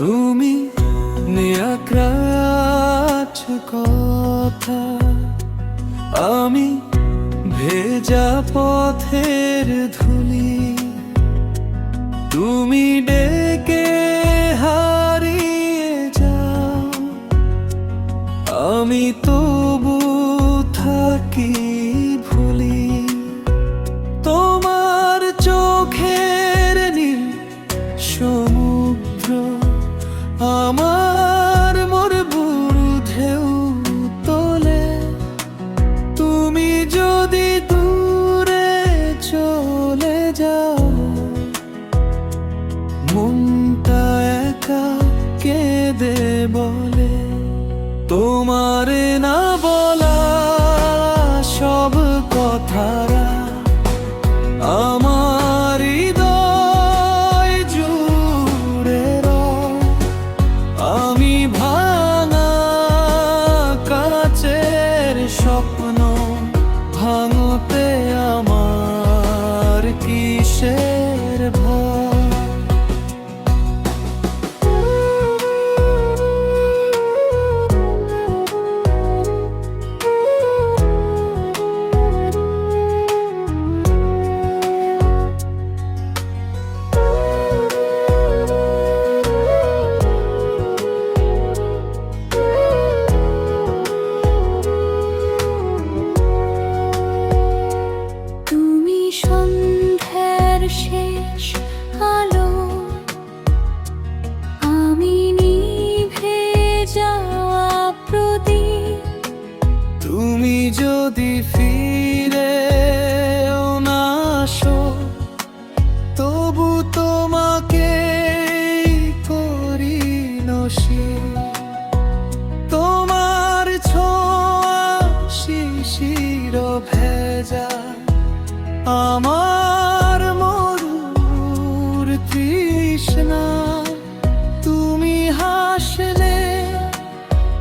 তুমি নিয়াক্রাচ কথা, আমি ভেজা পথের ধুলি। তুমি ডেকে হারিয়ে যাও, আমি তবু থাকি ভুলি। তোমার চোখের নীল সমুদ্র আমার মোর বুড়ো ঢেউ তোলে। তুমি যদি দূরে চলে যাও, মনটা একা কেঁদে বলে। তোমারে না বলা সব কথারা আমার হৃদয় জুড়ে রয়। আমি ভাঙা কাচের স্বপ্ন ভাঙতে আমার কিসের ভয়? সন্ধ্যার শেষ আলো, আমি নিভে যাওয়া প্রদীপ। তুমি যদি ফিরে না আসো, তবু তোমাকে করি নসিব। তোমার ছোঁয়া শিশির ভেজা আমার মরুর তৃষ্ণা। তুমি হাসলে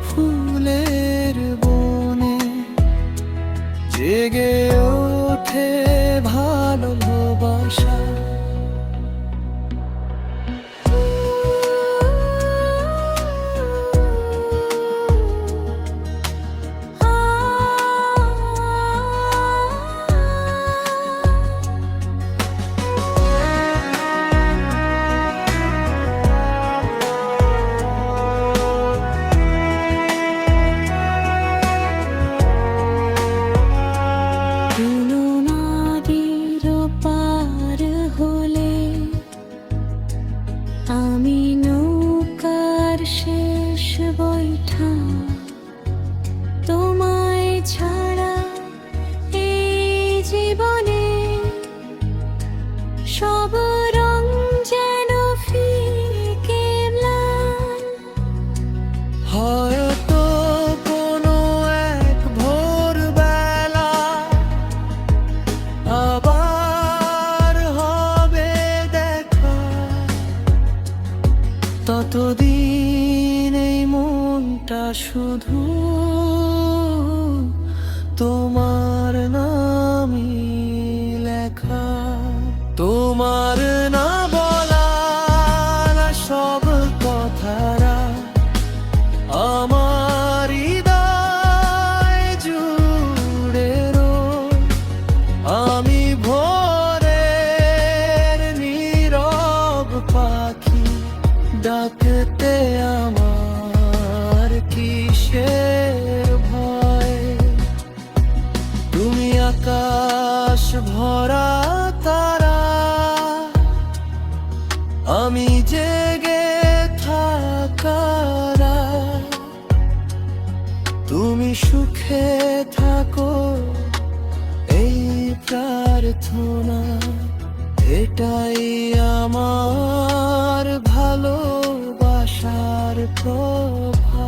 ফুলের বনে জেগে ওঠে ভালোবাসা। আমি নৌকার শেষ বৈঠা, তোমায় ছাড়া এই জীবনে সব রং যেন ফিকে ম্লান। হয়তো কোনো এক ভোরবেলা আবার হবে দেখা। ততদিন এই মনটা শুধু তোমার নামই লেখা। তোমার না বলা সব কথারা আমার হৃদয় জুড়ে রয়। আমি ভোরের নীরব পাখি, ডাকতে আমার কিসের ভয়? তুমি আকাশ ভরা তারা, আমি জেগে থাকারা। তুমি সুখে থাকো এই প্রার্থনা, এটাই আমার ভালোবাসার প্রভা।